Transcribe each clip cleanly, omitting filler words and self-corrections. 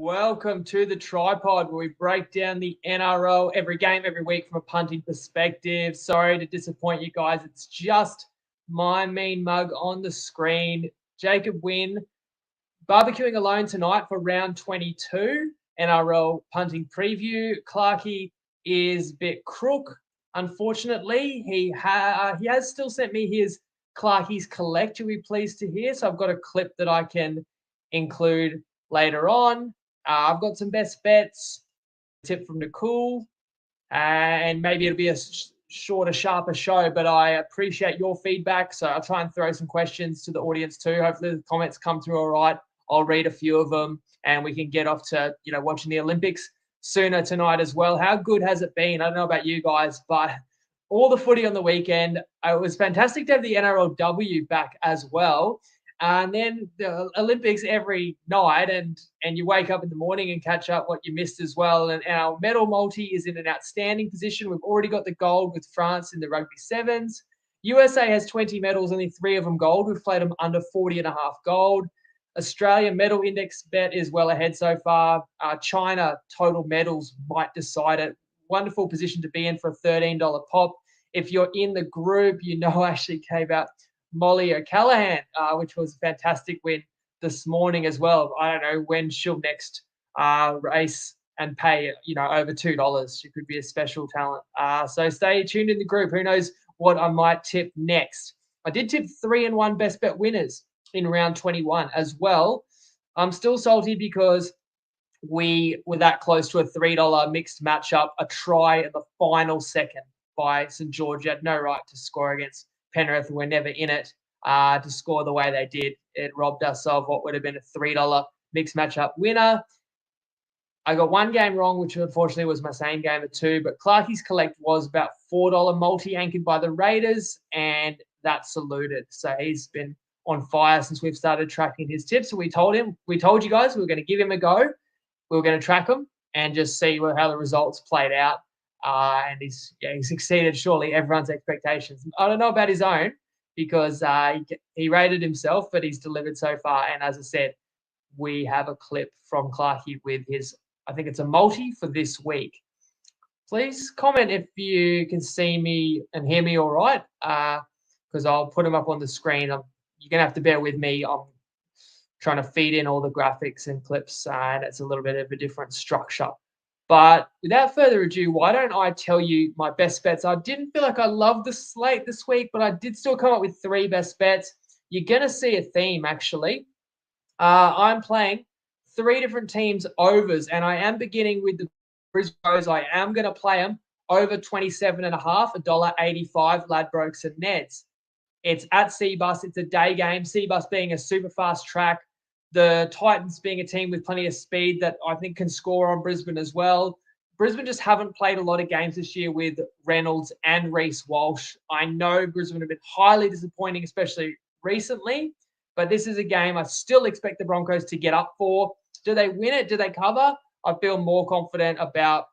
Welcome to the TryPod, where we break down the NRL every game, every week from a punting perspective. Sorry to disappoint you guys. It's just my mean mug on the screen. Jacob Wynn barbecuing alone tonight for round 22 NRL punting preview. Clarkey is a bit crook, unfortunately. He has still sent me his Clarkey's collect, you'll be pleased to hear. So I've got a clip that I can include later on. I've got some best bets, tip from Nicole, and maybe it'll be a shorter, sharper show, but I appreciate your feedback. So I'll try and throw some questions to the audience too. Hopefully the comments come through all right. I'll read a few of them and we can get off to, watching the Olympics sooner tonight as well. How good has it been? I don't know about you guys, but all the footy on the weekend, it was fantastic to have the NRLW back as well. And then the Olympics every night, and you wake up in the morning and catch up what you missed as well. And our medal multi is in an outstanding position. We've already got the gold with France in the rugby sevens. USA has 20 medals, only 3 of them gold. We've played them under 40.5 gold. Australia medal index bet is well ahead so far. China total medals might decide it. Wonderful position to be in for a $13 pop. If you're in the group, I actually came out Molly O'Callaghan, which was a fantastic win this morning as well. I don't know when she'll next race and pay, over $2. She could be a special talent. So stay tuned in the group. Who knows what I might tip next? I did tip 3-1 best bet winners in round 21 as well. I'm still salty because we were that close to a $3 mixed matchup, a try in the final second by St. George. Had no right to score against Penrith. Were never in it to score the way they did. It robbed us of what would have been a $3 mixed matchup winner. I got one game wrong, which unfortunately was my same game of 2, but Clarkey's collect was about $4 multi anchored by the Raiders, and that saluted. So he's been on fire since we've started tracking his tips. So we told you guys we were going to give him a go. We were going to track him and just see how the results played out. And he's exceeded surely everyone's expectations. I don't know about his own because he rated himself, but he's delivered so far. And as I said, we have a clip from Clarkey with his, I think it's a multi for this week. Please comment if you can see me and hear me all right, because I'll put him up on the screen. You're going to have to bear with me. I'm trying to feed in all the graphics and clips, and it's a little bit of a different structure. But without further ado, why don't I tell you my best bets? I didn't feel like I loved the slate this week, but I did still come up with 3 best bets. You're going to see a theme, actually. I'm playing 3 different teams overs, and I am beginning with the Brisbane Roos. I am going to play them over 27.5, $1.85, Ladbrokes and Neds. It's at Seabus. It's a day game. Seabus being a super fast track. The Titans being a team with plenty of speed that I think can score on Brisbane as well. Brisbane just haven't played a lot of games this year with Reynolds and Reece Walsh. I know Brisbane have been highly disappointing, especially recently, but this is a game I still expect the Broncos to get up for. Do they win it? Do they cover? I feel more confident about,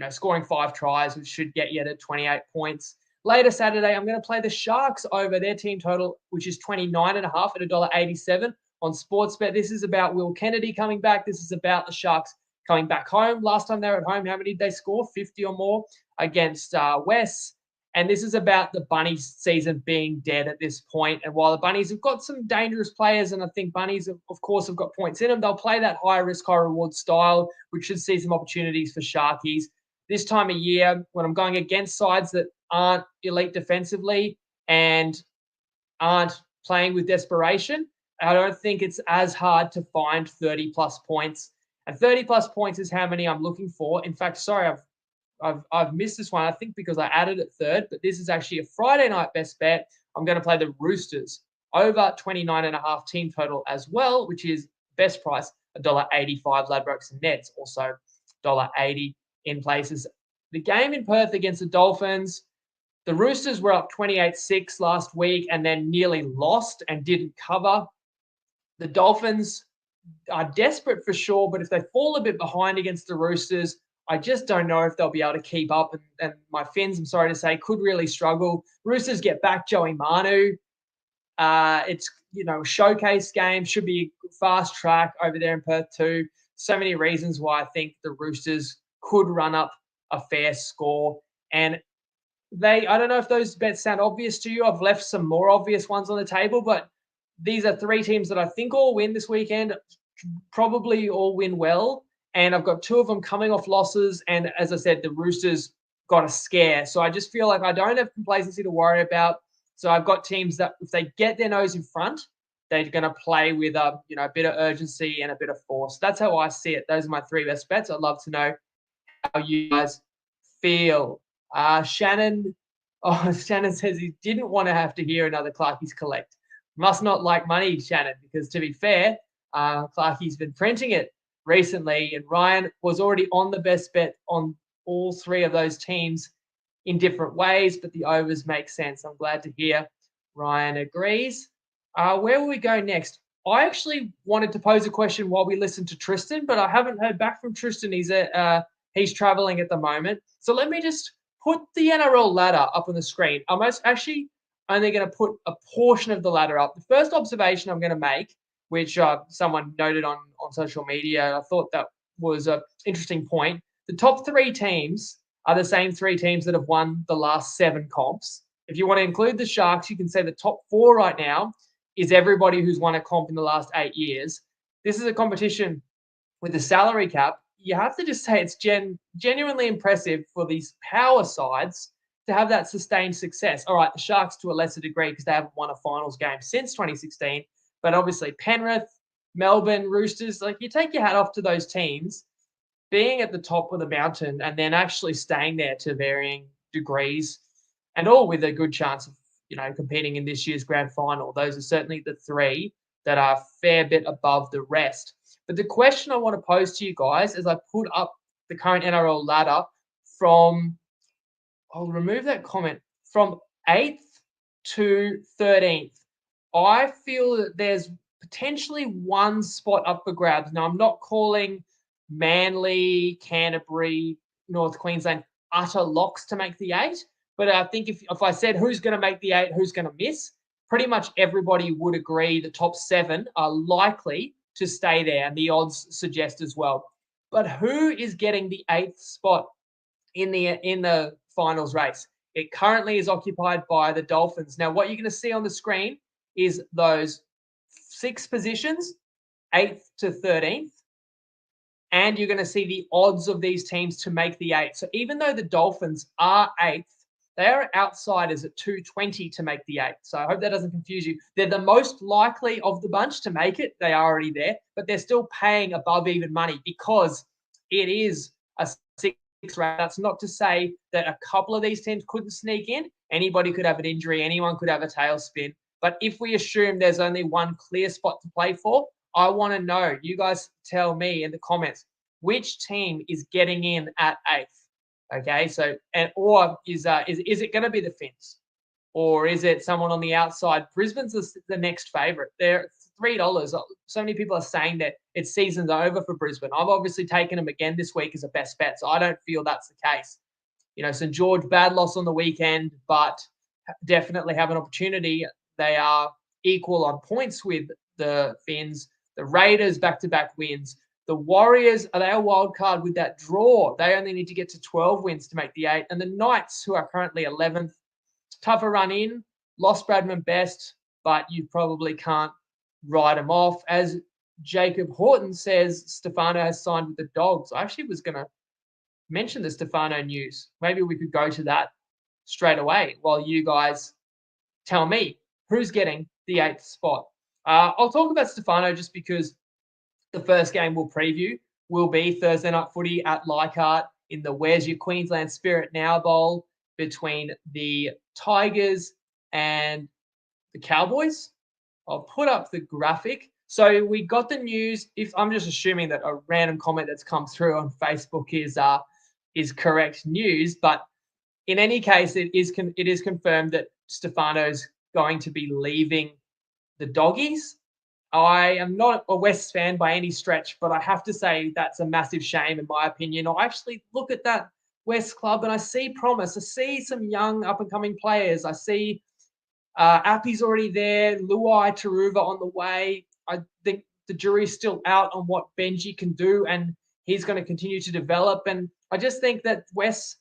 scoring 5 tries, which should get you to 28 points. Later Saturday, I'm going to play the Sharks over their team total, which is 29.5 at $1.87 on Sportsbet. This is about Will Kennedy coming back. This is about the Sharks coming back home. Last time they were at home, how many did they score? 50 or more against West. And this is about the Bunnies season being dead at this point. And while the Bunnies have got some dangerous players, and I think Bunnies, of course, have got points in them, they'll play that high risk, high reward style, which should see some opportunities for Sharkies. This time of year, when I'm going against sides that aren't elite defensively and aren't playing with desperation, I don't think it's as hard to find 30-plus points. And 30-plus points is how many I'm looking for. In fact, sorry, I've missed this one, I think because I added it third, but this is actually a Friday night best bet. I'm going to play the Roosters over 29.5 team total as well, which is best price, $1.85, Ladbrokes and Neds, also $1.80 in places. The game in Perth against the Dolphins, the Roosters were up 28-6 last week and then nearly lost and didn't cover. The Dolphins are desperate for sure, but if they fall a bit behind against the Roosters, I just don't know if they'll be able to keep up. And my Finns, I'm sorry to say, could really struggle. Roosters get back Joey Manu. It's, a showcase game. Should be a fast track over there in Perth too. so many reasons why I think the Roosters could run up a fair score. And I don't know if those bets sound obvious to you. I've left some more obvious ones on the table, but these are three teams that I think all win this weekend, probably all win well. And I've got two of them coming off losses. And as I said, the Roosters got a scare. So I just feel like I don't have complacency to worry about. So I've got teams that if they get their nose in front, they're going to play with a bit of urgency and a bit of force. That's how I see it. Those are my three best bets. I'd love to know how you guys feel. Shannon says he didn't want to have to hear another Clarkey's collect. Must not like money, Shannon, because to be fair, Clarkey's been printing it recently, and Ryan was already on the best bet on all three of those teams in different ways, but the overs make sense. I'm glad to hear Ryan agrees. Where will we go next? I actually wanted to pose a question while we listen to Tristan, but I haven't heard back from Tristan. He's traveling at the moment. So let me just put the NRL ladder up on the screen. I'm actually only going to put a portion of the ladder up. The first observation I'm going to make, which someone noted on social media, I thought that was an interesting point. The top three teams are the same three teams that have won the last 7 comps. If you want to include the Sharks, you can say the top 4 right now is everybody who's won a comp in the last 8 years. This is a competition with the salary cap. You have to just say it's genuinely impressive for these power sides to have that sustained success. All right, the Sharks to a lesser degree because they haven't won a finals game since 2016. But obviously Penrith, Melbourne, Roosters, like you take your hat off to those teams being at the top of the mountain and then actually staying there to varying degrees and all with a good chance of, competing in this year's grand final. Those are certainly the three that are a fair bit above the rest. But the question I want to pose to you guys as I put up the current NRL ladder I'll remove that comment, from 8th to 13th. I feel that there's potentially one spot up for grabs. Now, I'm not calling Manly, Canterbury, North Queensland utter locks to make the 8, but I think if I said who's going to make the 8, who's going to miss, pretty much everybody would agree the top 7 are likely to stay there, and the odds suggest as well. But who is getting the 8th spot in the finals race? It currently is occupied by the Dolphins. Now, what you're going to see on the screen is those 6 positions, 8th to 13th, and you're going to see the odds of these teams to make the 8. So even though the Dolphins are 8th, they are outsiders at 220 to make the 8. So I hope that doesn't confuse you. They're the most likely of the bunch to make it. They are already there, but they're still paying above even money because it is a 6 race. That's not to say that a couple of these teams couldn't sneak in. Anybody could have an injury. Anyone could have a tailspin. But if we assume there's only one clear spot to play for, I want to know. You guys tell me in the comments which team is getting in at 8th. Okay, so or is it going to be the Finns, or is it someone on the outside? Brisbane's the next favourite. They're $3. So many people are saying that it's season's over for Brisbane. I've obviously taken them again this week as a best bet, so I don't feel that's the case. St George, bad loss on the weekend, but definitely have an opportunity. They are equal on points with the Finns. The Raiders back-to-back wins. The Warriors, are they a wild card with that draw? They only need to get to 12 wins to make the 8. And the Knights, who are currently 11th, tougher run in, lost Bradman Best, but you probably can't write them off. As Jacob Horton says, Stefano has signed with the Dogs. I actually was going to mention the Stefano news. Maybe we could go to that straight away while you guys tell me who's getting the 8th spot. I'll talk about Stefano just because the first game we'll preview will be Thursday night footy at Leichhardt in the Where's Your Queensland Spirit Now Bowl between the Tigers and the Cowboys. I'll put up the graphic. So we got the news. If I'm just assuming that a random comment that's come through on Facebook is correct news, but in any case, it is confirmed that Stefano's going to be leaving the Doggies. I am not a West fan by any stretch, but I have to say that's a massive shame in my opinion. I actually look at that West club and I see promise. I see some young up-and-coming players. I see Appy's already there, Luai Taruva on the way. I think the jury's still out on what Benji can do, and he's going to continue to develop. And I just think that West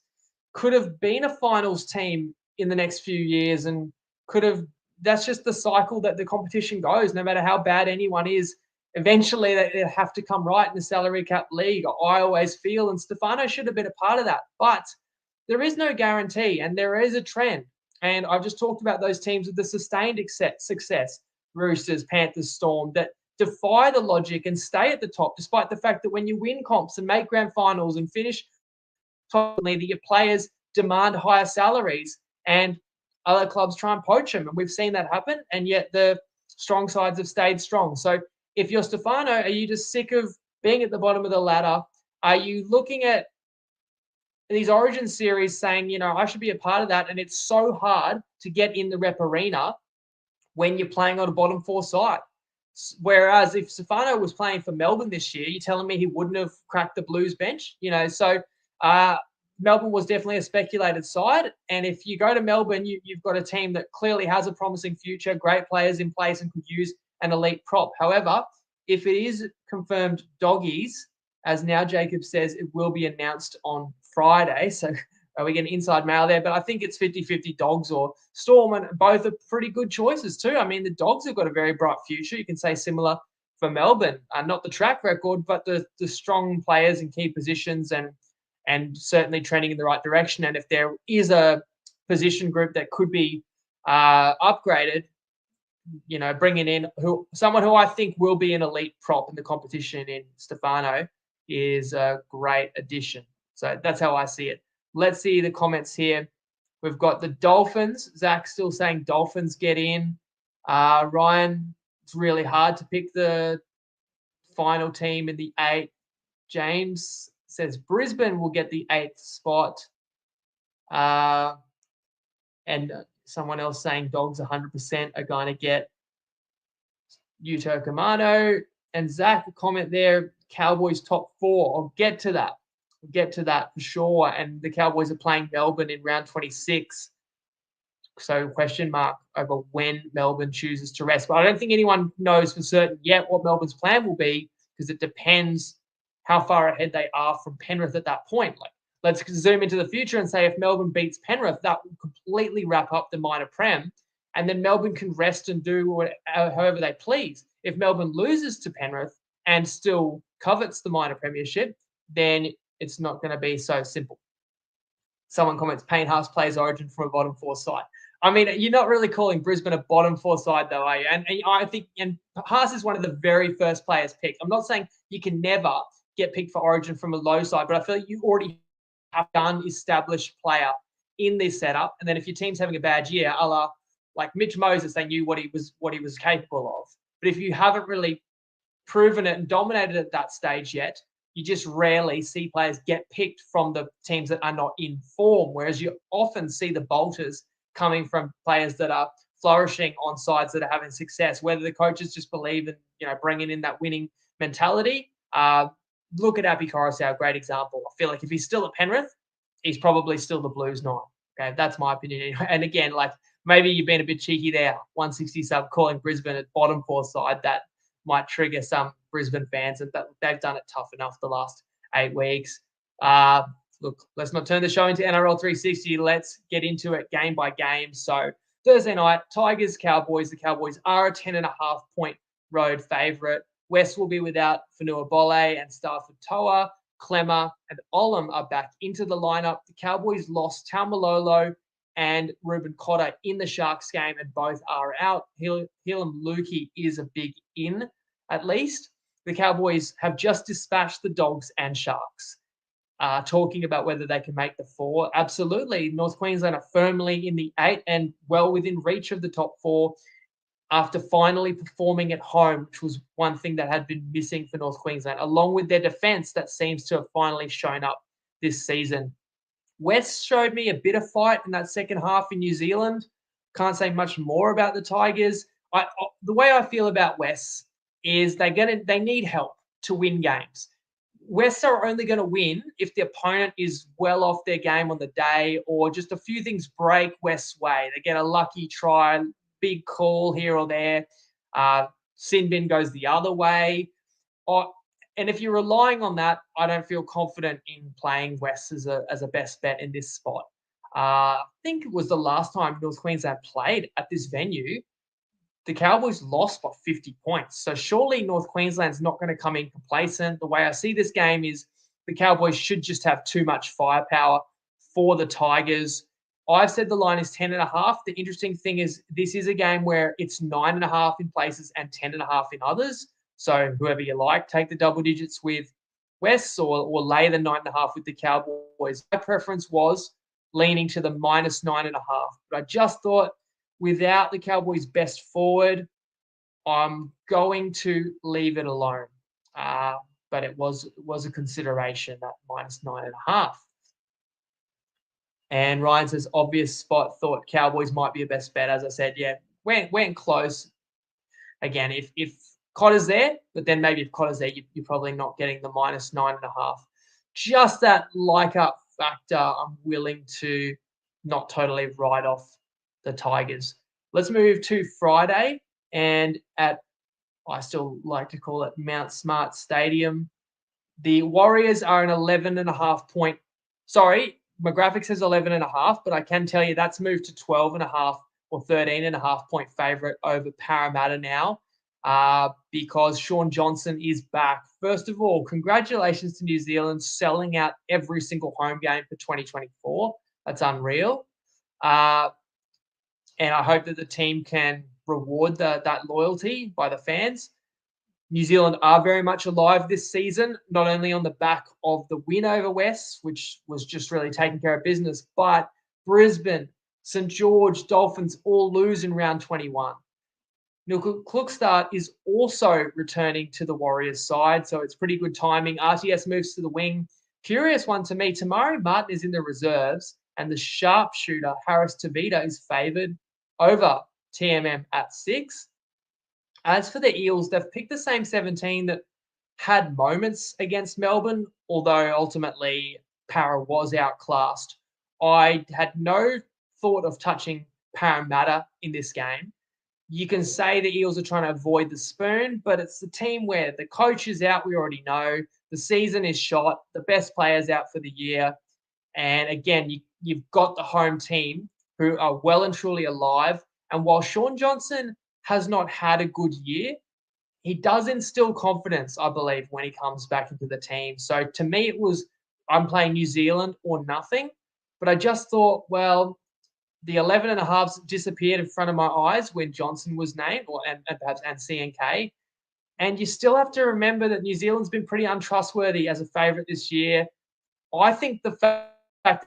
could have been a finals team in the next few years and could have. That's just the cycle that the competition goes. No matter how bad anyone is, eventually they have to come right in the salary cap league. I always feel, and Stefano should have been a part of that. But there is no guarantee, and there is a trend. And I've just talked about those teams with the sustained success, Roosters, Panthers, Storm, that defy the logic and stay at the top, despite the fact that when you win comps and make grand finals and finish top, that your players demand higher salaries and other clubs try and poach them. And we've seen that happen, and yet the strong sides have stayed strong. So if you're Stefano, are you just sick of being at the bottom of the ladder? Are you looking at these Origin series saying, I should be a part of that, and it's so hard to get in the rep arena when you're playing on a bottom four side? Whereas if Stefano was playing for Melbourne this year, you're telling me he wouldn't have cracked the Blues bench? So Melbourne was definitely a speculated side. And if you go to Melbourne, you've got a team that clearly has a promising future, great players in place, and could use an elite prop. However, if it is confirmed doggies, as now Jacob says, it will be announced on Friday. So we get inside mail there, but I think it's 50-50 Dogs or Storm, and both are pretty good choices too. I mean, the Dogs have got a very bright future. You can say similar for Melbourne, not the track record, but the strong players in key positions and certainly trending in the right direction. And if there is a position group that could be upgraded, bringing in someone who I think will be an elite prop in the competition in Stefano is a great addition. So that's how I see it. Let's see the comments here. We've got the Dolphins. Zach still saying Dolphins get in. Ryan, it's really hard to pick the final team in the 8. James says Brisbane will get the 8th spot. And someone else saying Dogs 100% are going to get Yuto Kamano. And Zach, a comment there, Cowboys top 4. I'll get to that. We'll get to that for sure. And the Cowboys are playing Melbourne in round 26. So question mark over when Melbourne chooses to rest. But I don't think anyone knows for certain yet what Melbourne's plan will be, because it depends how far ahead they are from Penrith at that point. Let's zoom into the future and say if Melbourne beats Penrith, that will completely wrap up the minor prem, and then Melbourne can rest and do however they please. If Melbourne loses to Penrith and still covets the minor premiership, then it's not going to be so simple. Someone comments, Payne Haas plays Origin from a bottom 4 side. I mean, you're not really calling Brisbane a bottom 4 side, though, are you? And I think Haas is one of the very first players picked. I'm not saying you can never get picked for Origin from a low side, but I feel like you already have done established player in this setup. And then if your team's having a bad year, a la like Mitch Moses, they knew what he was capable of. But if you haven't really proven it and dominated at that stage yet, you just rarely see players get picked from the teams that are not in form, whereas you often see the bolters coming from players that are flourishing on sides that are having success, whether the coaches just believe in, bringing in that winning mentality. Look at Api Coruscant, great example. I feel like if he's still at Penrith, he's probably still the Blues 9. Okay, that's my opinion. And again, maybe you've been a bit cheeky there, 160 sub, calling Brisbane a bottom 4 side. That might trigger some Brisbane fans, and they've done it tough enough the last 8 weeks. Look, let's not turn the show into NRL 360. Let's get into it game by game. So Thursday night, Tigers, Cowboys. The Cowboys are a 10.5 point road favourite. West will be without Fanua Bole and Stafford Toa. Clemmer and Olam are back into the lineup. The Cowboys lost Taumalolo and Ruben Cotter in the Sharks game, and both are out. Helam Lukey is a big in, at least. The Cowboys have just dispatched the Dogs and Sharks. Talking about whether they can make the 4. Absolutely. North Queensland are firmly in the 8 and well within reach of the top 4 after finally performing at home, which was one thing that had been missing for North Queensland, along with their defence that seems to have finally shown up this season. West showed me a bit of fight in that second half in New Zealand. Can't say much more about the Tigers. The way I feel about West is they need help to win games. West are only going to win if the opponent is well off their game on the day, or just a few things break West's way. They get a lucky try, big call here or there. sin bin goes the other way. And if you're relying on that, I don't feel confident in playing West as a best bet in this spot. I think it was the last time North Queensland played at this venue, the Cowboys lost by 50 points. So surely North Queensland's not going to come in complacent. The way I see this game is the Cowboys should just have too much firepower for the Tigers. I've said the line is 10.5. The interesting thing is this is a game where it's 9.5 in places and 10.5 in others. So whoever you like, take the double digits with West or lay the 9.5 with the Cowboys. My preference was leaning to the minus 9.5. But I just thought without the Cowboys' best forward, I'm going to leave it alone. But it was a consideration, that minus 9.5. And Ryan says, obvious spot, thought Cowboys might be a best bet. As I said, yeah, went close. Again, if Cotter's there, but then maybe if Cotter's there, you're probably not getting the minus 9.5. Just that like-up factor, I'm willing to not totally write off the Tigers. Let's move to Friday, and I still like to call it Mount Smart Stadium. The Warriors are an 11.5 point. Sorry, my graphic says 11.5, but I can tell you that's moved to 12.5 or 13.5 point favourite over Parramatta now, because Shaun Johnson is back. First of all, congratulations to New Zealand selling out every single home game for 2024. That's unreal. And I hope that the team can reward that loyalty by the fans. New Zealand are very much alive this season, not only on the back of the win over West, which was just really taking care of business, but Brisbane, St. George, Dolphins all lose in round 21. Neil Klukstad is also returning to the Warriors side, so it's pretty good timing. RTS moves to the wing. Curious one to me, Tamari Martin is in the reserves, and the sharpshooter, Harris Tavita, is favoured over TMM at 6. As for the Eels, they've picked the same 17 that had moments against Melbourne, although ultimately Para was outclassed. I had no thought of touching Parramatta in this game. You can say the Eels are trying to avoid the spoon, but it's the team where the coach is out, we already know. The season is shot. The best players out for the year. And again, you've got the home team who are well and truly alive. And while Shaun Johnson has not had a good year, he does instill confidence, I believe, when he comes back into the team. So to me, it was I'm playing New Zealand or nothing. But I just thought, well, the 11.5s disappeared in front of my eyes when Johnson was named, and perhaps CNK. And you still have to remember that New Zealand's been pretty untrustworthy as a favourite this year. I think the fact that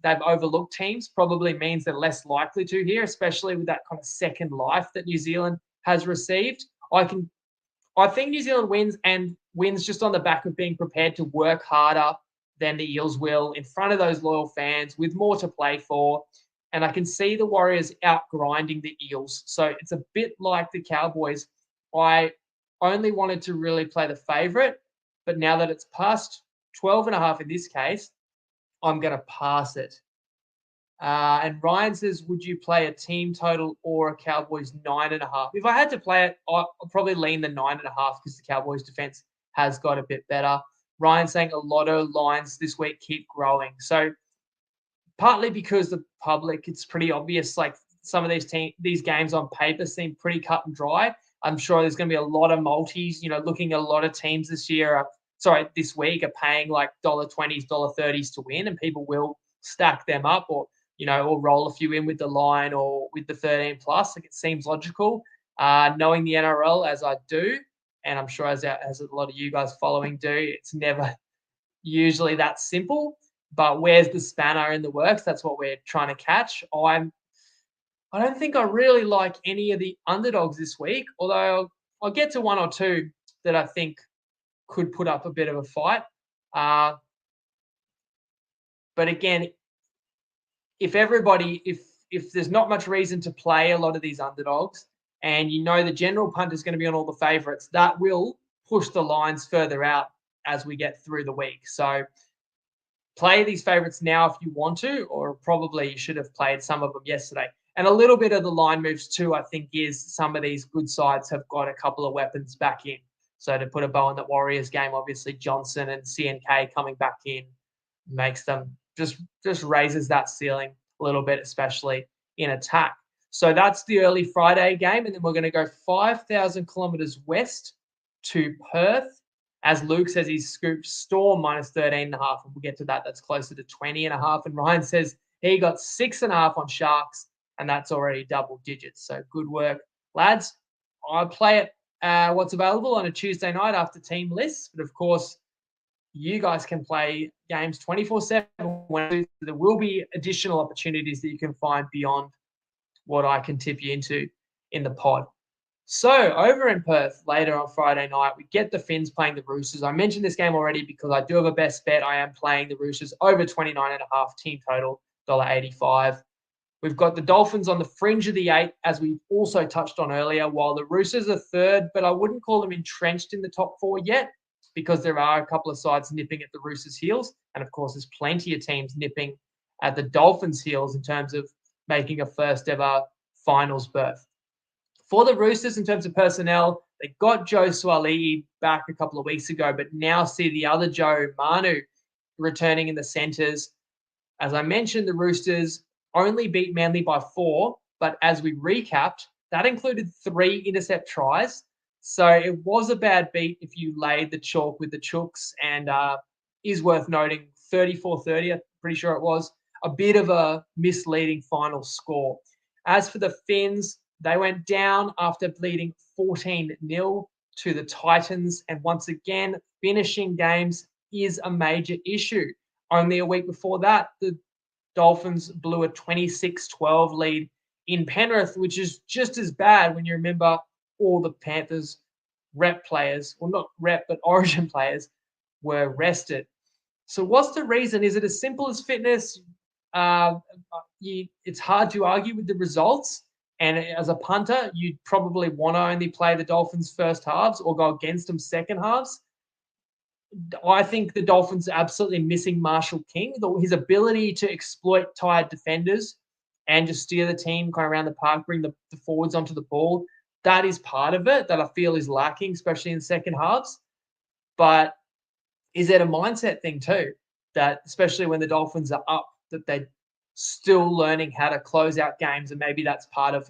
they've overlooked teams probably means they're less likely to here, especially with that kind of second life that New Zealand has received. I think New Zealand wins just on the back of being prepared to work harder than the Eels will in front of those loyal fans with more to play for. And I can see the Warriors outgrinding the Eels. So it's a bit like the Cowboys. I only wanted to really play the favourite, but now that it's past 12.5 in this case, I'm going to pass it. And Ryan says, would you play a team total or a Cowboys 9.5? If I had to play it, I'll probably lean the 9.5 because the Cowboys defense has got a bit better. Ryan saying a lot of lines this week keep growing. So partly because the public, it's pretty obvious, like some of these games on paper seem pretty cut and dry. I'm sure there's going to be a lot of multis, looking at a lot of teams this week are paying like $20s, $30s to win, and people will stack them up or roll a few in with the line or with the 13 plus. Like it seems logical. Knowing the NRL as I do, and I'm sure as a lot of you guys following do, it's never usually that simple. But where's the spanner in the works? That's what we're trying to catch. I don't think I really like any of the underdogs this week, although I'll get to one or two that I think could put up a bit of a fight. But again, if there's not much reason to play a lot of these underdogs, and the general punt is going to be on all the favourites, that will push the lines further out as we get through the week. So play these favourites now if you want to, or probably you should have played some of them yesterday. And a little bit of the line moves too, I think, is some of these good sides have got a couple of weapons back in. So to put a bow on the Warriors game, obviously Johnson and CNK coming back in makes them just raises that ceiling a little bit, especially in attack. So that's the early Friday game, and then we're going to go 5,000 kilometers west to Perth. As Luke says, he's scooped Storm minus 13.5, and we'll get to that. That's closer to 20.5. And Ryan says he got 6.5 on Sharks, and that's already double digits. So good work, lads. I play it what's available on a Tuesday night after team lists, but of course, you guys can play games 24/7. There will be additional opportunities that you can find beyond what I can tip you into in the pod. So over in Perth later on Friday night, we get the Finns playing the Roosters. I mentioned this game already because I do have a best bet. I am playing the Roosters over 29.5 team total, $1.85. We've got the Dolphins on the fringe of the 8, as we also touched on earlier, while the Roosters are third, but I wouldn't call them entrenched in the top 4 yet because there are a couple of sides nipping at the Roosters' heels. And of course, there's plenty of teams nipping at the Dolphins' heels in terms of making a first ever finals berth. For the Roosters, in terms of personnel, they got Joe Suaalii back a couple of weeks ago, but now see the other Joe, Manu, returning in the centres. As I mentioned, the Roosters only beat Manly by 4, but as we recapped, that included 3 intercept tries. So it was a bad beat if you laid the chalk with the Chooks, and is worth noting 34-30, I'm pretty sure it was, a bit of a misleading final score. As for the Finns, they went down after bleeding 14-0 to the Titans, and once again, finishing games is a major issue. Only a week before that, the Dolphins blew a 26-12 lead in Penrith, which is just as bad when you remember all the Panthers rep players, well, not rep, but origin players, were rested. So what's the reason? Is it as simple as fitness? It's hard to argue with the results. And as a punter, you'd probably want to only play the Dolphins first halves or go against them second halves. I think the Dolphins are absolutely missing Marshall King. His ability to exploit tired defenders and just steer the team kind of around the park, bring the forwards onto the ball, that is part of it that I feel is lacking, especially in second halves. But is it a mindset thing too, that especially when the Dolphins are up, that they're still learning how to close out games, and maybe that's part of,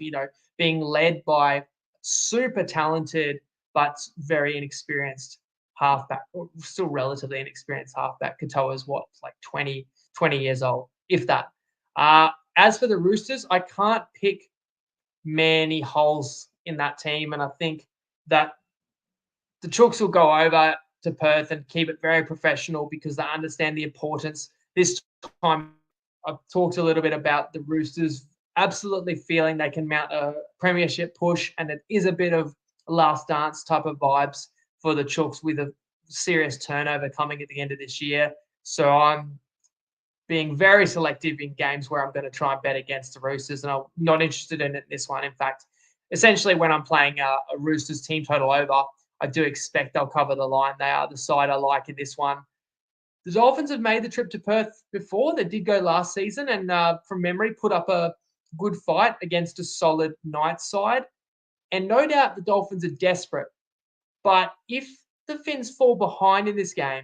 being led by super talented but very inexperienced halfback, or still relatively inexperienced halfback. Katoa's like 20 years old, if that. As for the Roosters, I can't pick many holes in that team, and I think that the Chooks will go over to Perth and keep it very professional because they understand the importance. This time, I've talked a little bit about the Roosters absolutely feeling they can mount a premiership push, and it is a bit of last dance type of vibes for the Chooks with a serious turnover coming at the end of this year. So I'm being very selective in games where I'm going to try and bet against the Roosters, and I'm not interested in it this one. In fact, essentially when I'm playing a Roosters team total over, I do expect they'll cover the line. They are the side I like in this one. The Dolphins have made the trip to Perth before. They did go last season and, from memory, put up a good fight against a solid Knights side. And no doubt the Dolphins are desperate. But if the Finns fall behind in this game,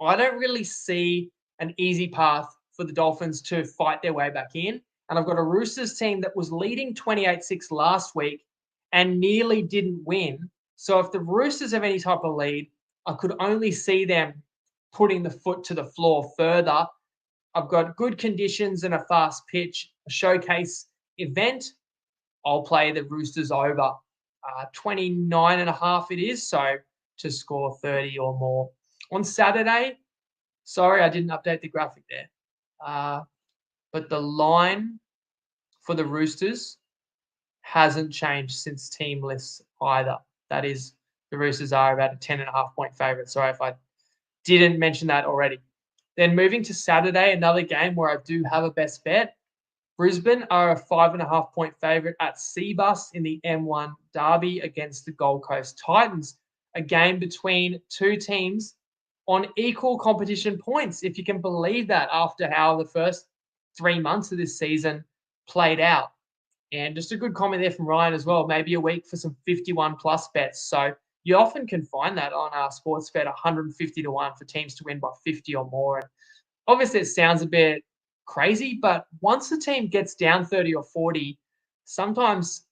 I don't really see an easy path for the Dolphins to fight their way back in. And I've got a Roosters team that was leading 28-6 last week and nearly didn't win. So if the Roosters have any type of lead, I could only see them putting the foot to the floor further. I've got good conditions and a fast pitch, a showcase event. I'll play the Roosters over 29.5 it is, so to score 30 or more. On Saturday, sorry, I didn't update the graphic there, but the line for the Roosters hasn't changed since team lists either. That is, the Roosters are about a 10.5 point favourite. Sorry if I didn't mention that already. Then moving to Saturday, another game where I do have a best bet. Brisbane are a 5.5 point favourite at Cbus in the M1 Derby against the Gold Coast Titans. A game between two teams on equal competition points, if you can believe that, after how the first 3 months of this season played out. And just a good comment there from Ryan as well. Maybe a week for some 51 plus bets. So you often can find that on our sports bet, 150 to 1 for teams to win by 50 or more. And obviously, it sounds a bit crazy, but once the team gets down 30 or 40, sometimes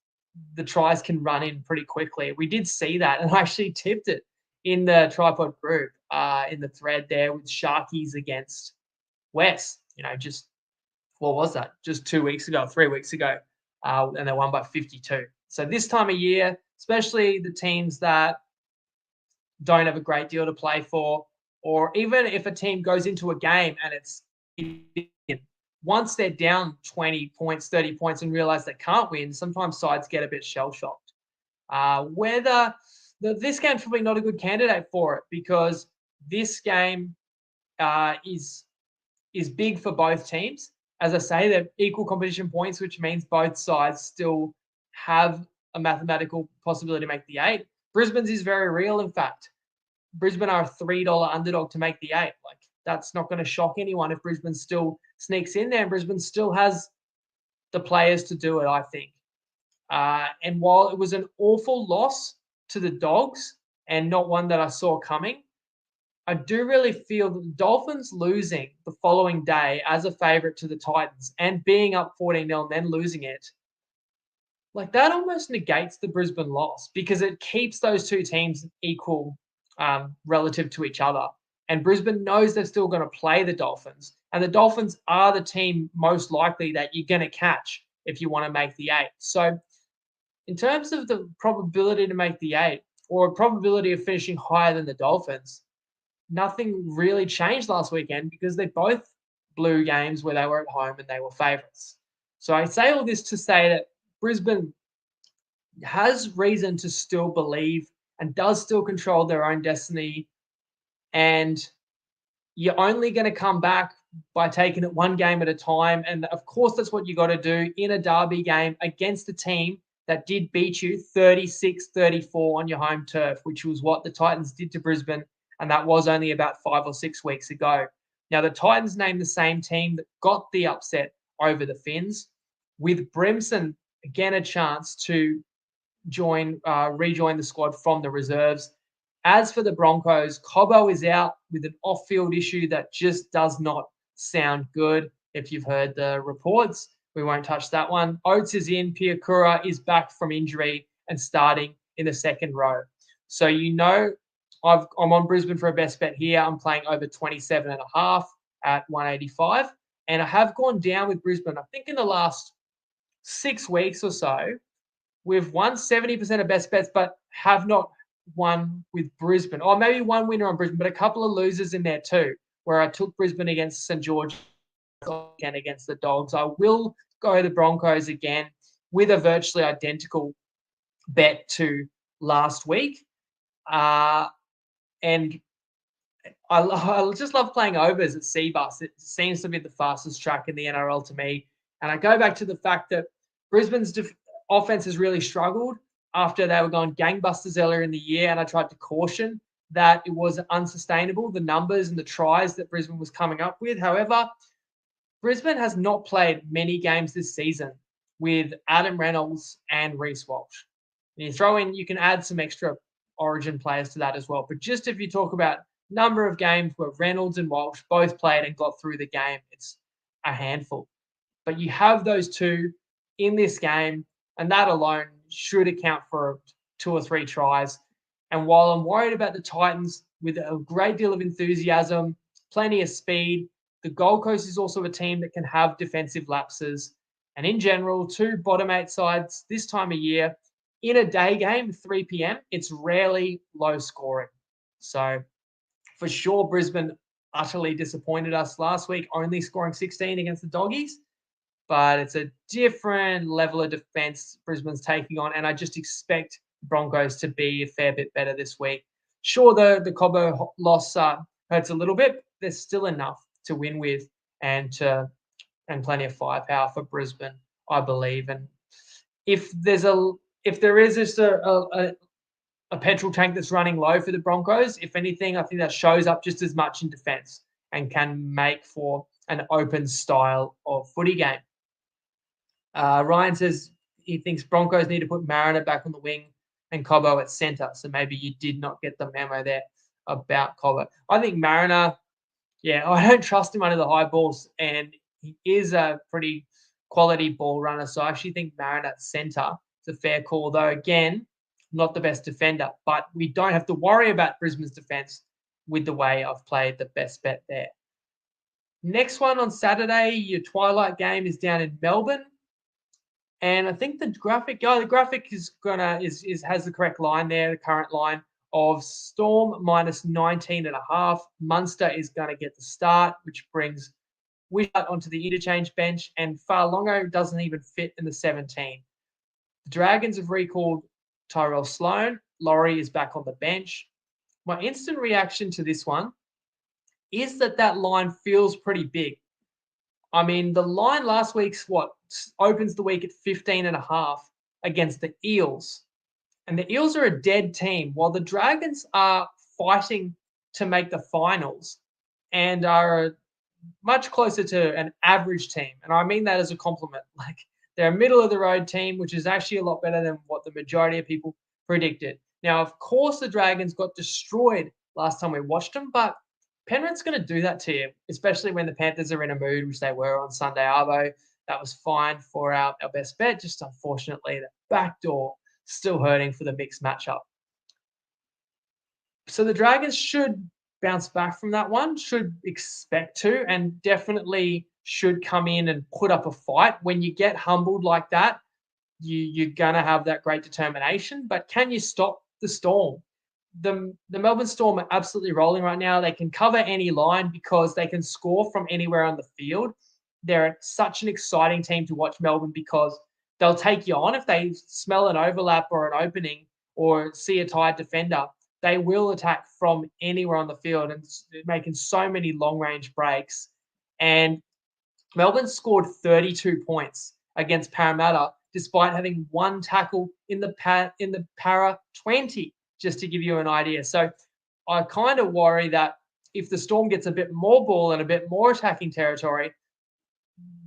the tries can run in pretty quickly. We did see that, and I actually tipped it in the TryPod group in the thread there with Sharkies against West. Just what was that? Just 2 weeks ago, 3 weeks ago, and they won by 52. So this time of year, especially the teams that don't have a great deal to play for, or even if a team goes into a game and it's once they're down 20 points, 30 points and realize they can't win, sometimes sides get a bit shell-shocked. This game's probably not a good candidate for it because this game is big for both teams. As I say, they're equal competition points, which means both sides still have a mathematical possibility to make the 8. Brisbane's is very real, in fact. Brisbane are a $3 underdog to make the 8. Like, that's not going to shock anyone if Brisbane still sneaks in there, and Brisbane still has the players to do it, I think. And while it was an awful loss to the Dogs and not one that I saw coming, I do really feel that the Dolphins losing the following day as a favourite to the Titans and being up 14-0 and then losing it, like that almost negates the Brisbane loss because it keeps those two teams equal relative to each other. And Brisbane knows they're still going to play the Dolphins. And the Dolphins are the team most likely that you're going to catch if you want to make the 8. So in terms of the probability to make the 8 or probability of finishing higher than the Dolphins, nothing really changed last weekend because they both blew games where they were at home and they were favourites. So I say all this to say that Brisbane has reason to still believe and does still control their own destiny. And you're only going to come back by taking it one game at a time. And of course, that's what you got to do in a derby game against a team that did beat you 36-34 on your home turf, which was what the Titans did to Brisbane. And that was only about 5 or 6 weeks ago. Now, the Titans named the same team that got the upset over the Finns, with Brimson again a chance to rejoin the squad from the reserves. As for the Broncos, Cobbo is out with an off-field issue that just does not sound good. If you've heard the reports, we won't touch that one. Oates is in. Piakura is back from injury and starting in the second row. So I'm on Brisbane for a best bet here. I'm playing over 27.5 at 185. And I have gone down with Brisbane. I think in the last 6 weeks or so, we've won 70% of best bets, but have not won with Brisbane. Or maybe one winner on Brisbane, but a couple of losers in there too, where I took Brisbane against St. George and against the Dogs. I will go the Broncos again with a virtually identical bet to last week. And I just love playing overs at Seabus. It seems to be the fastest track in the NRL to me. And I go back to the fact that Brisbane's offense has really struggled after they were going gangbusters earlier in the year. And I tried to caution that it was unsustainable, the numbers and the tries that Brisbane was coming up with. However, Brisbane has not played many games this season with Adam Reynolds and Reece Walsh. And you can add some extra Origin players to that as well. But just if you talk about number of games where Reynolds and Walsh both played and got through the game, it's a handful. But you have those two in this game, and that alone should account for 2 or 3 tries. And while I'm worried about the Titans with a great deal of enthusiasm, plenty of speed, the Gold Coast is also a team that can have defensive lapses. And in general, 2 bottom 8 sides this time of year, in a day game, 3 p.m., it's rarely low scoring. So for sure, Brisbane utterly disappointed us last week, only scoring 16 against the Doggies. But it's a different level of defense Brisbane's taking on, and I just expect Broncos to be a fair bit better this week. Sure, the Cobbo loss hurts a little bit. There's still enough to win with and plenty of firepower for Brisbane, I believe. And if there is just a petrol tank that's running low for the Broncos, if anything, I think that shows up just as much in defense and can make for an open style of footy game. Ryan says, he thinks Broncos need to put Mariner back on the wing and Cobbo at centre. So maybe you did not get the memo there about Cobbo. I think Mariner, yeah, I don't trust him under the high balls, and he is a pretty quality ball runner. So I actually think Mariner at centre is a fair call, though, again, not the best defender. But we don't have to worry about Brisbane's defence with the way I've played the best bet there. Next one on Saturday, your twilight game is down in Melbourne. And I think the graphic has the correct line there, the current line of Storm minus 19.5. Munster is going to get the start, which brings Wishart onto the interchange bench, and Farlongo doesn't even fit in the 17. The Dragons have recalled Tyrell Sloan. Laurie is back on the bench. My instant reaction to this one is that line feels pretty big. I mean, the line last week's opens the week at 15.5 against the Eels. And the Eels are a dead team, while the Dragons are fighting to make the finals and are much closer to an average team. And I mean that as a compliment. Like, they're a middle-of-the-road team, which is actually a lot better than what the majority of people predicted. Now, of course, the Dragons got destroyed last time we watched them, but Penrith's going to do that to you, especially when the Panthers are in a mood, which they were on Sunday Arvo. That was fine for our best bet. Just unfortunately, the back door still hurting for the mixed matchup. So the Dragons should bounce back from that one, should expect to, and definitely should come in and put up a fight. When you get humbled like that, you're going to have that great determination. But can you stop the Storm? The Melbourne Storm are absolutely rolling right now. They can cover any line because they can score from anywhere on the field. They're such an exciting team to watch, Melbourne, because they'll take you on. If they smell an overlap or an opening or see a tired defender, they will attack from anywhere on the field and making so many long-range breaks. And Melbourne scored 32 points against Parramatta despite having one tackle in the Para 20. Just to give you an idea. So I kind of worry that if the Storm gets a bit more ball and a bit more attacking territory,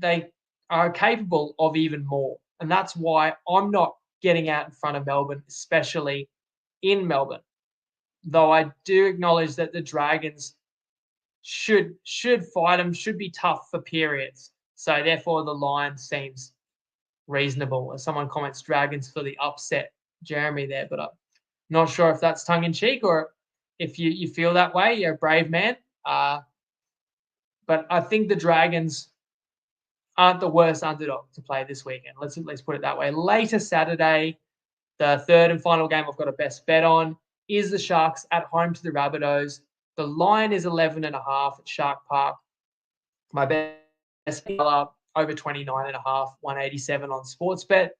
they are capable of even more. And that's why I'm not getting out in front of Melbourne, especially in Melbourne. Though I do acknowledge that the Dragons should fight them, should be tough for periods. So therefore the line seems reasonable. As someone comments, Dragons for the upset, Jeremy there, but not sure if that's tongue-in-cheek or if you feel that way. You're a brave man. But I think the Dragons aren't the worst underdog to play this weekend. Let's put it that way. Later Saturday, the third and final game I've got a best bet on is the Sharks at home to the Rabbitohs. The line is 11.5 at Shark Park. My best bet over 29.5, 187 on Sportsbet.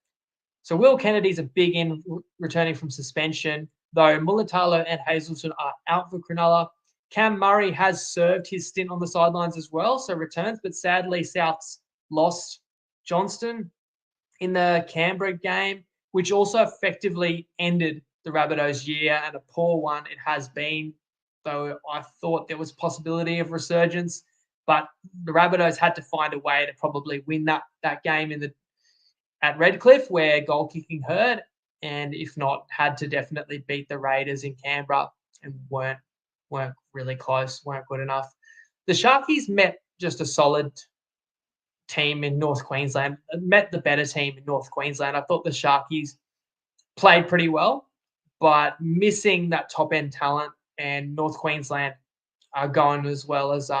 So Will Kennedy's a big in returning from suspension, though Mulatalo and Hazelton are out for Cronulla. Cam Murray has served his stint on the sidelines as well, so returns, but sadly Souths lost Johnston in the Canberra game, which also effectively ended the Rabbitohs' year, and a poor one it has been, though I thought there was possibility of resurgence. But the Rabbitohs had to find a way to probably win that game at Redcliffe, where goal kicking hurt, and if not, had to definitely beat the Raiders in Canberra and weren't really close, weren't good enough. The Sharkies met just a solid team in North Queensland, met the better team in North Queensland. I thought the Sharkies played pretty well, but missing that top-end talent, and North Queensland are going as well as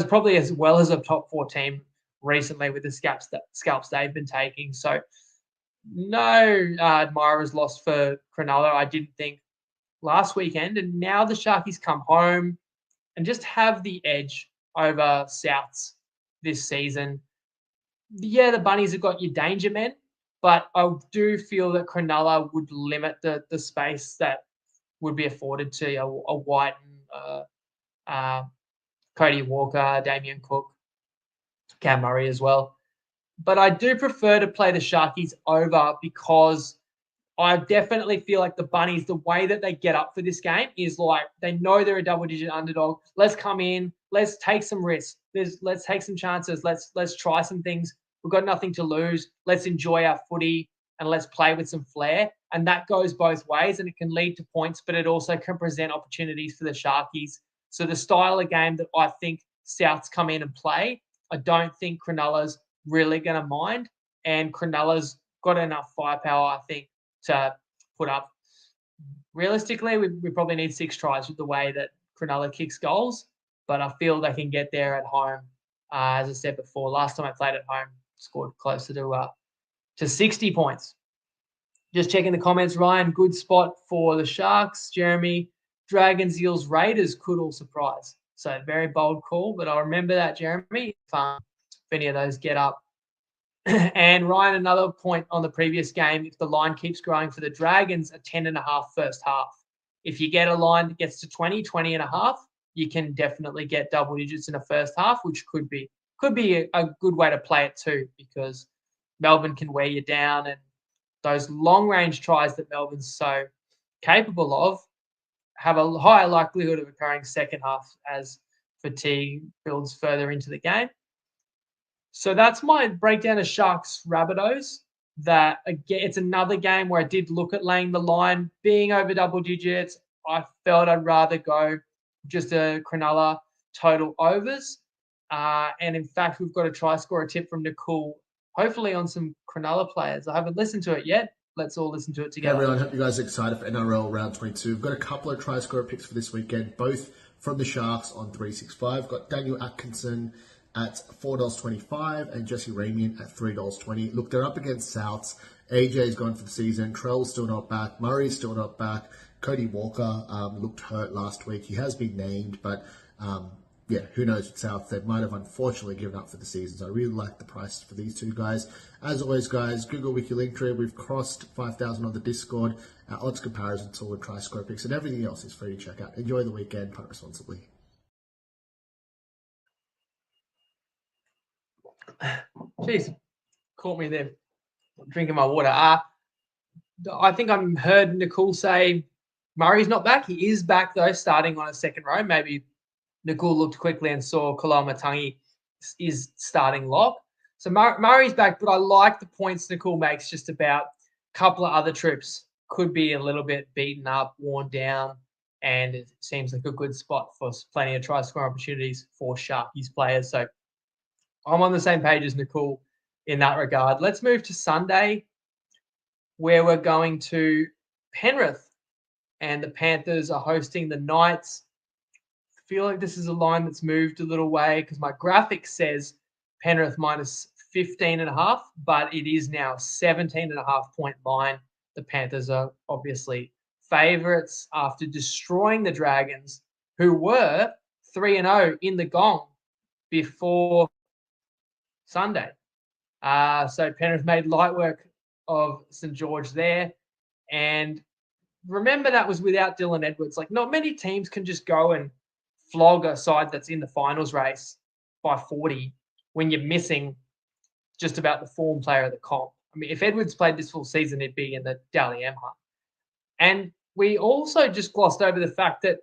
probably as well as a top 4 team recently with the scalps they've been taking. So no admirers lost for Cronulla, I didn't think, last weekend. And now the Sharkies come home and just have the edge over Souths this season. Yeah, the Bunnies have got your danger men, but I do feel that Cronulla would limit the space that would be afforded to a White and Cody Walker, Damien Cook, Cam Murray as well. But I do prefer to play the Sharkies over because I definitely feel like the Bunnies, the way that they get up for this game is like they know they're a double-digit underdog. Let's come in. Let's take some risks. Let's take some chances. Let's try some things We've got nothing to lose. Let's enjoy our footy and let's play with some flair. And that goes both ways, and it can lead to points, but it also can present opportunities for the Sharkies. So the style of game that I think Souths come in and play, I don't think Cronulla's really going to mind. And Cronulla's got enough firepower, I think, to put up. Realistically, we probably need 6 tries with the way that Cronulla kicks goals, but I feel they can get there at home. As I said before, last time I played at home, scored closer to 60 points. Just checking the comments, Ryan, good spot for the Sharks. Jeremy, Dragons, Eels, Raiders could all surprise. So very bold call, but I'll remember that, Jeremy, if any of those get up. And Ryan, another point on the previous game, if the line keeps growing for the Dragons, a 10.5 first half. If you get a line that gets to 20, 20.5, you can definitely get double digits in a first half, which could be a good way to play it too, because Melbourne can wear you down, and those long-range tries that Melbourne's so capable of have a higher likelihood of occurring second half as fatigue builds further into the game. So that's my breakdown of Sharks Rabbitohs. That again, it's another game where I did look at laying the line, being over double digits. I felt I'd rather go just a Cronulla total overs. And in fact, we've got a try score tip from Nicole, hopefully on some Cronulla players. I haven't listened to it yet. Let's all listen to it together. Hey everyone, hope you guys are excited for NRL round 22. We've got a couple of try scorer picks for this weekend, both from the Sharks on 365. We've got Daniel Atkinson at $4.25 and Jesse Ramian at $3.20. Look, they're up against Souths. AJ's gone for the season. Trell's still not back. Murray's still not back. Cody Walker looked hurt last week. He has been named, but yeah, who knows with South. They might have unfortunately given up for the season. So I really like the price for these two guys. As always, guys, Google Wiki Linktree. We've crossed 5,000 on the Discord. Our odds comparison tool and try score picks and everything else is free to check out. Enjoy the weekend. Punt responsibly. Jeez, caught me there drinking my water. I think I heard Nicole say Murray's not back. He is back, though, starting on a second row. Maybe Nicole looked quickly and saw Kalamatangi is starting lock. So Murray's back, but I like the points Nicole makes just about a couple of other trips. Could be a little bit beaten up, worn down, and it seems like a good spot for plenty of try score opportunities for Sharkies players. So I'm on the same page as Nicole in that regard. Let's move to Sunday, where we're going to Penrith, and the Panthers are hosting the Knights. I feel like this is a line that's moved a little way because my graphic says Penrith minus 15.5, but it is now 17.5 point line. The Panthers are obviously favourites after destroying the Dragons, who were 3-0 in the gong before Sunday. So Penrith made light work of St. George there. And remember, that was without Dylan Edwards. Like, not many teams can just go and flog a side that's in the finals race by 40 when you're missing just about the form player of the comp. I mean, if Edwards played this full season, he'd be in the Dally M hunt. And we also just glossed over the fact that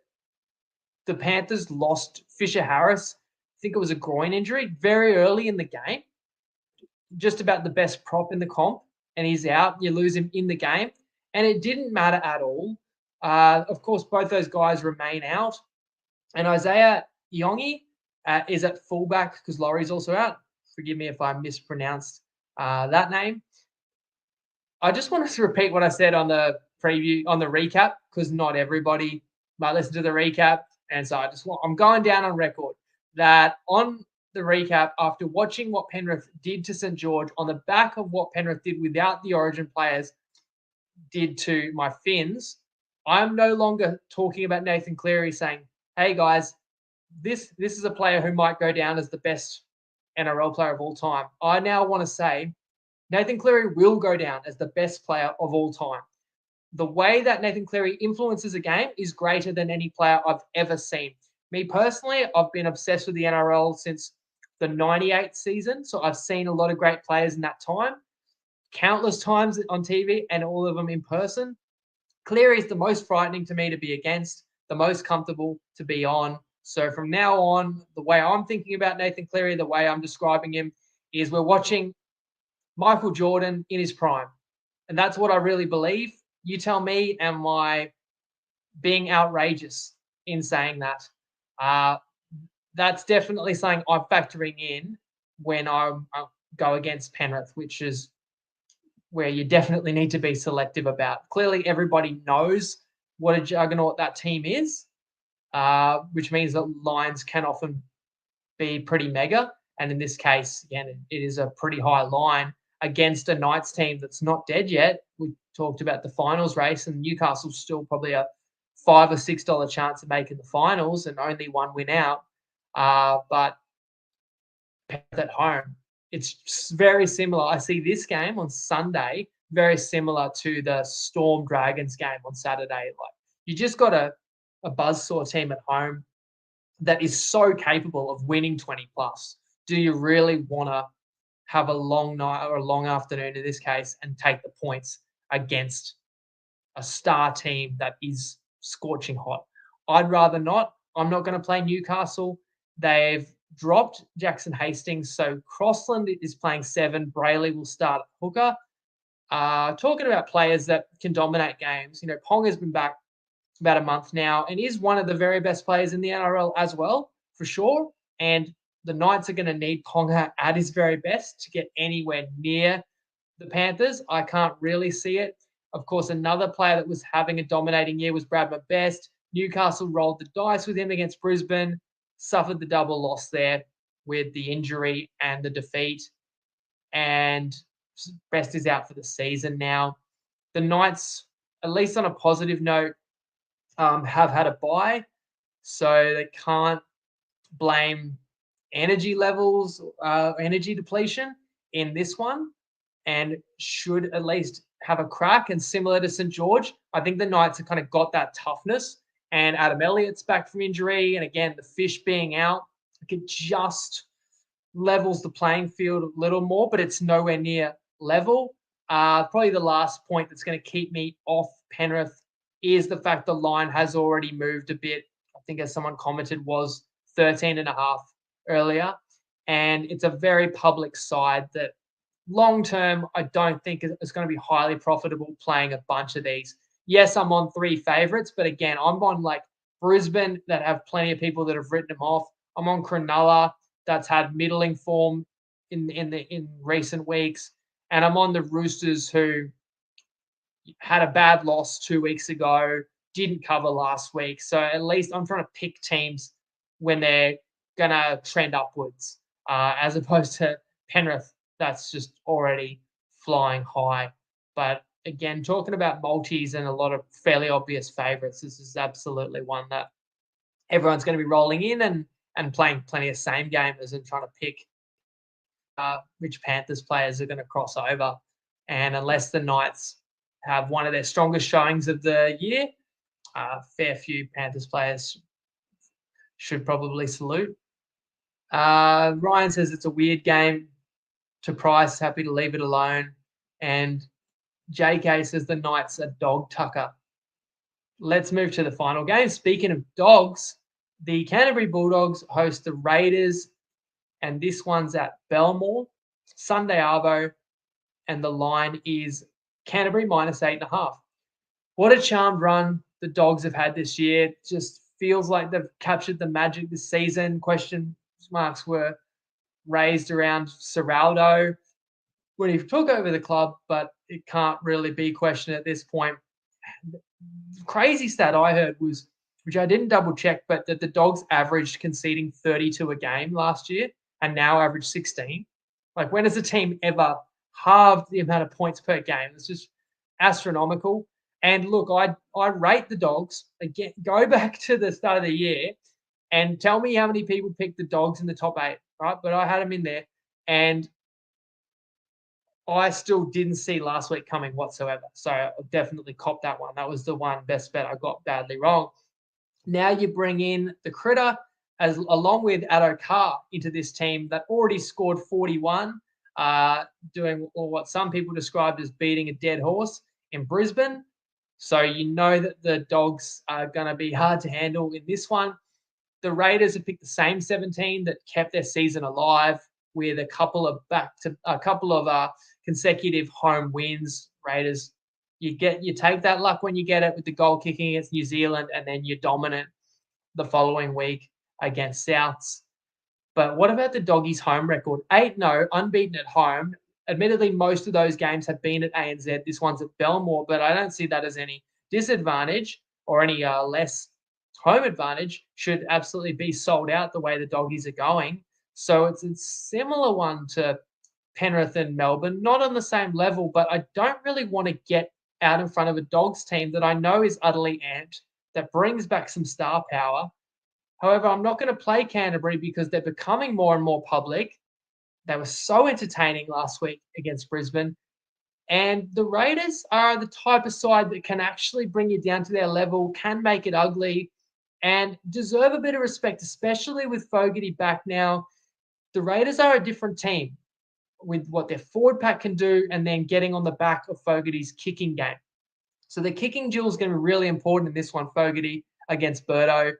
the Panthers lost Fisher Harris. I think it was a groin injury very early in the game. Just about the best prop in the comp, and he's out. You lose him in the game, and it didn't matter at all. Of course, both those guys remain out, and Isaiah Yongi is at fullback because Laurie's also out. Forgive me if I mispronounced that name. I just wanted to repeat what I said on the preview, on the recap, because not everybody might listen to the recap, and so I'm going down on record that on the recap, after watching what Penrith did to St. George, on the back of what Penrith did without the Origin players did to my Finns, I'm no longer talking about Nathan Cleary saying, hey guys, this is a player who might go down as the best NRL player of all time. I now want to say Nathan Cleary will go down as the best player of all time. The way that Nathan Cleary influences a game is greater than any player I've ever seen. Me personally, I've been obsessed with the NRL since the 98 season. So I've seen a lot of great players in that time, countless times on TV and all of them in person. Cleary is the most frightening to me to be against, the most comfortable to be on. So from now on, the way I'm thinking about Nathan Cleary, the way I'm describing him is we're watching Michael Jordan in his prime. And that's what I really believe. You tell me, am I being outrageous in saying that? That's definitely something I'm factoring in when I go against Penrith, which is where you definitely need to be selective about. Clearly, everybody knows what a juggernaut that team is, which means that lines can often be pretty mega. And in this case, again, it is a pretty high line against a Knights team that's not dead yet. We talked about the finals race, and Newcastle's still probably a $5 or $6 chance of making the finals and only one win out. But at home, it's very similar. I see this game on Sunday very similar to the Storm Dragons game on Saturday. Like, you just got a buzzsaw team at home that is so capable of winning 20 plus. Do you really want to have a long night or a long afternoon in this case and take the points against a star team that is scorching hot? I'd rather not. I'm not going to play Newcastle. They've dropped Jackson Hastings, so Crossland is playing 7. Brayley will start at hooker. Talking about players that can dominate games, Ponga's been back about a month now and is one of the very best players in the NRL as well, for sure. And the Knights are going to need Ponga at his very best to get anywhere near the Panthers. I can't really see it. Of course, another player that was having a dominating year was Brad Best. Newcastle rolled the dice with him against Brisbane, suffered the double loss there with the injury and the defeat. And Best is out for the season now. The Knights, at least on a positive note, have had a bye, so they can't blame energy levels, energy depletion in this one, and should at least have a crack. And similar to St. George, I think the Knights have kind of got that toughness, and Adam Elliott's back from injury, and again, the Fish being out, it just levels the playing field a little more, but it's nowhere near level. Probably the last point that's going to keep me off Penrith is the fact the line has already moved a bit. I think, as someone commented, was 13.5 earlier. And it's a very public side that long term, I don't think it's going to be highly profitable playing a bunch of these. Yes, I'm on 3 favourites, but again, I'm on like Brisbane that have plenty of people that have written them off. I'm on Cronulla that's had middling form in recent weeks. And I'm on the Roosters, who had a bad loss 2 weeks ago, didn't cover last week. So at least I'm trying to pick teams when they're going to trend upwards, as opposed to Penrith that's just already flying high. But again, talking about multis and a lot of fairly obvious favourites, this is absolutely one that everyone's going to be rolling in and playing plenty of same gamers and trying to pick which Panthers players are going to cross over. And unless the Knights have one of their strongest showings of the year, fair few Panthers players should probably salute. Ryan says it's a weird game to Price, happy to leave it alone. And JK says the Knights are dog tucker. Let's move to the final game. Speaking of dogs, the Canterbury Bulldogs host the Raiders, and this one's at Belmore, Sunday arvo, and the line is Canterbury -8.5. What a charmed run the Dogs have had this year. Just feels like they've captured the magic this season. Question marks were raised around Serraldo when he took over the club, but it can't really be questioned at this point. The crazy stat I heard was, which I didn't double check, but that the Dogs averaged conceding 32 a game last year and now average 16. Like, when has a team ever halved the amount of points per game? It's just astronomical. And look, I rate the Dogs. Again, go back to the start of the year and tell me how many people picked the Dogs in the top 8, right? But I had them in there, and I still didn't see last week coming whatsoever. So I definitely copped that one. That was the one best bet I got badly wrong. Now you bring in the Critter along with Addo Carr into this team that already scored 41, doing what some people described as beating a dead horse in Brisbane. So you know that the Dogs are going to be hard to handle in this one. The Raiders have picked the same 17 that kept their season alive, with a couple of consecutive home wins. Raiders, you take that luck when you get it with the goal kicking against New Zealand, and then you're dominant the following week against Souths. But what about the Doggies' home record? 8-0, unbeaten at home. Admittedly, most of those games have been at ANZ. This one's at Belmore, but I don't see that as any disadvantage or any less home advantage. Should absolutely be sold out the way the Doggies are going. So it's a similar one to Penrith and Melbourne, not on the same level, but I don't really want to get out in front of a Dogs team that I know is utterly amped, that brings back some star power. However, I'm not going to play Canterbury because they're becoming more and more public. They were so entertaining last week against Brisbane. And the Raiders are the type of side that can actually bring you down to their level, can make it ugly, and deserve a bit of respect, especially with Fogarty back now. The Raiders are a different team with what their forward pack can do and then getting on the back of Fogarty's kicking game. So the kicking duel is going to be really important in this one, Fogarty against Birdo.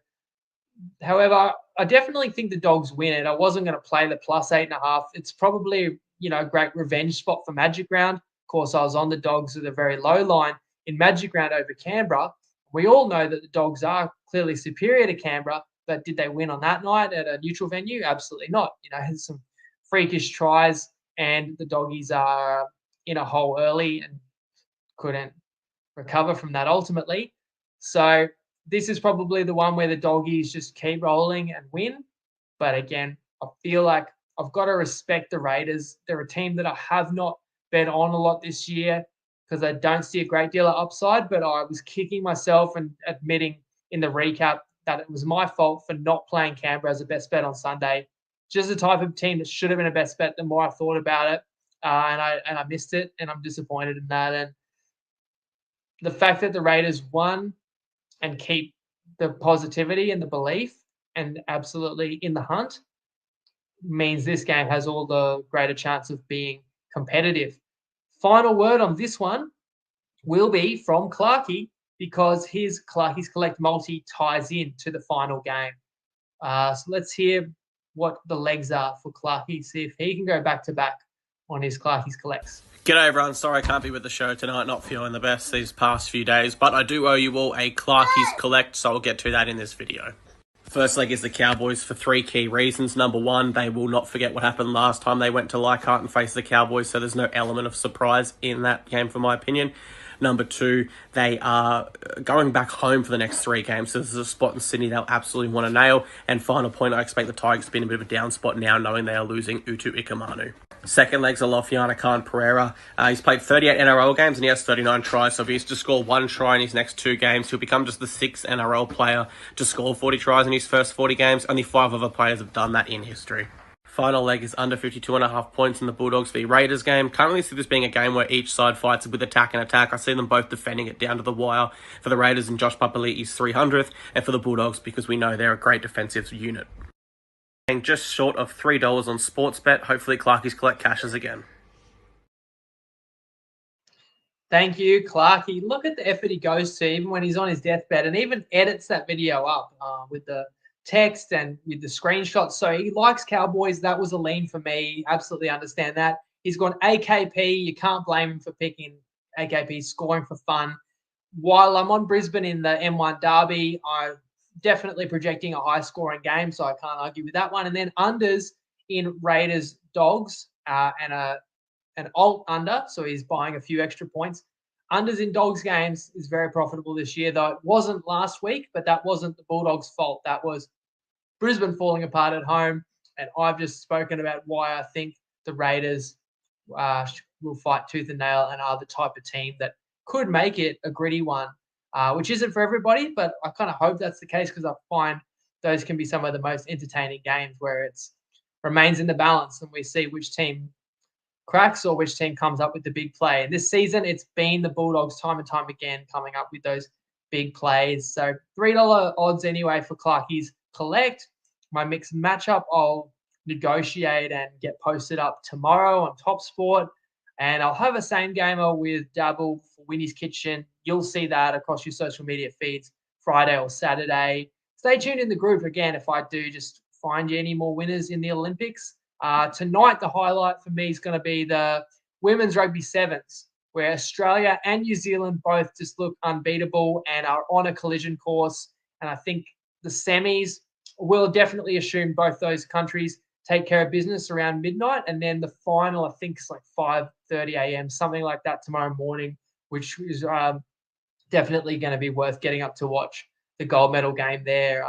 However, I definitely think the Dogs win it. I wasn't going to play the plus 8.5. It's probably, a great revenge spot for Magic Round. Of course, I was on the Dogs with a very low line in Magic Round over Canberra. We all know that the Dogs are clearly superior to Canberra, but did they win on that night at a neutral venue? Absolutely not. Had some freakish tries, and the Doggies are in a hole early and couldn't recover from that ultimately. So this is probably the one where the Doggies just keep rolling and win. But again, I feel like I've got to respect the Raiders. They're a team that I have not bet on a lot this year because I don't see a great deal of upside, but I was kicking myself and admitting in the recap that it was my fault for not playing Canberra as a best bet on Sunday. Just the type of team that should have been a best bet the more I thought about it. And I missed it, and I'm disappointed in that. And the fact that the Raiders won and keep the positivity and the belief and absolutely in the hunt means this game has all the greater chance of being competitive. Final word on this one will be from Clarkey because his Clarkey's Collect multi ties in to the final game. So let's hear what the legs are for Clarkey, see if he can go back-to-back on his Clarkey's Collects. G'day everyone, sorry I can't be with the show tonight, not feeling the best these past few days, but I do owe you all a Clarkey's Collect, so I'll get to that in this video. First leg is the Cowboys for 3 key reasons. Number one, they will not forget what happened last time they went to Leichhardt and faced the Cowboys, so there's no element of surprise in that game for my opinion. Number two, they are going back home for the next 3 games, so this is a spot in Sydney they'll absolutely want to nail. And final point, I expect the Tigers to be in a bit of a down spot now, knowing they are losing Utu Ikamanu. Second leg's Alofiana Khan Pereira. He's played 38 NRL games and he has 39 tries, so if he's to score 1 try in his next 2 games, he'll become just the 6th NRL player to score 40 tries in his first 40 games. Only 5 other players have done that in history. Final leg is under 52.5 points in the Bulldogs v Raiders game. Can't really see this being a game where each side fights with attack and attack. I see them both defending it down to the wire. For the Raiders and Josh Papali'i's 300th, and for the Bulldogs because we know they're a great defensive unit. And just short of $3 on Sportsbet. Hopefully Clarkey's Collect cashes again. Thank you, Clarkey. Look at the effort he goes to even when he's on his deathbed and even edits that video up with the text and with the screenshots. So he likes Cowboys. That was a lean for me. Absolutely understand that. He's gone AKP. You can't blame him for picking AKP, scoring for fun. While I'm on Brisbane in the M1 Derby, I'm definitely projecting a high-scoring game, so I can't argue with that one. And then unders in Raiders Dogs and an alt under, so he's buying a few extra points. Unders in Dogs games is very profitable this year, though it wasn't last week, but that wasn't the Bulldogs' fault. That was Brisbane falling apart at home, and I've just spoken about why I think the Raiders will fight tooth and nail and are the type of team that could make it a gritty one, which isn't for everybody, but I kind of hope that's the case because I find those can be some of the most entertaining games where it's remains in the balance and we see which team cracks or which team comes up with the big play. And this season, it's been the Bulldogs time and time again coming up with those big plays. So $3 odds anyway for Clarkey's Collect. My mixed matchup, I'll negotiate and get posted up tomorrow on Top Sport. And I'll have a same gamer with Dabble for Winnie's Kitchen. You'll see that across your social media feeds Friday or Saturday. Stay tuned in the group again if I do just find you any more winners in the Olympics. Tonight, the highlight for me is going to be the women's rugby sevens, where Australia and New Zealand both just look unbeatable and are on a collision course. And I think the semis will definitely assume both those countries take care of business around midnight. And then the final, I think, is like 5:30 a.m., something like that tomorrow morning, which is definitely going to be worth getting up to watch the gold medal game there.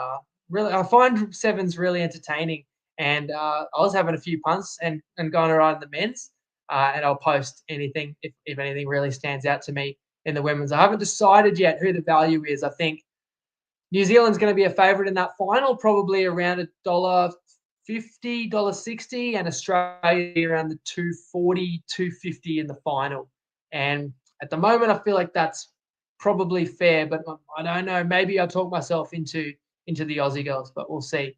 Really, I find sevens really entertaining. And I was having a few punts and going around in the men's. And I'll post anything if anything really stands out to me in the women's. I haven't decided yet who the value is. I think New Zealand's going to be a favourite in that final, probably around $1.50, $1.60, and Australia around the $2.40, $2.50 in the final. And at the moment, I feel like that's probably fair, but I don't know. Maybe I'll talk myself into the Aussie girls, but we'll see.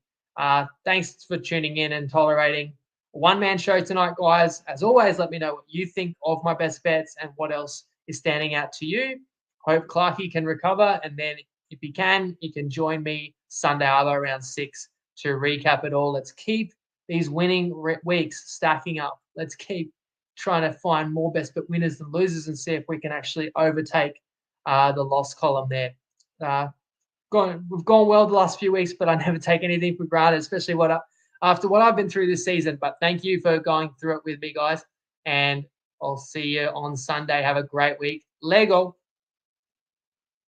Thanks for tuning in and tolerating a one-man show tonight, guys. As always, let me know what you think of my best bets and what else is standing out to you. Hope Clarkey can recover, and then if he can join me Sunday around 6 to recap it all. Let's keep these winning weeks stacking up. Let's keep trying to find more best bet winners than losers and see if we can actually overtake the loss column there. We've gone well the last few weeks, but I never take anything for granted, especially after what I've been through this season. But thank you for going through it with me, guys. And I'll see you on Sunday. Have a great week. Lego.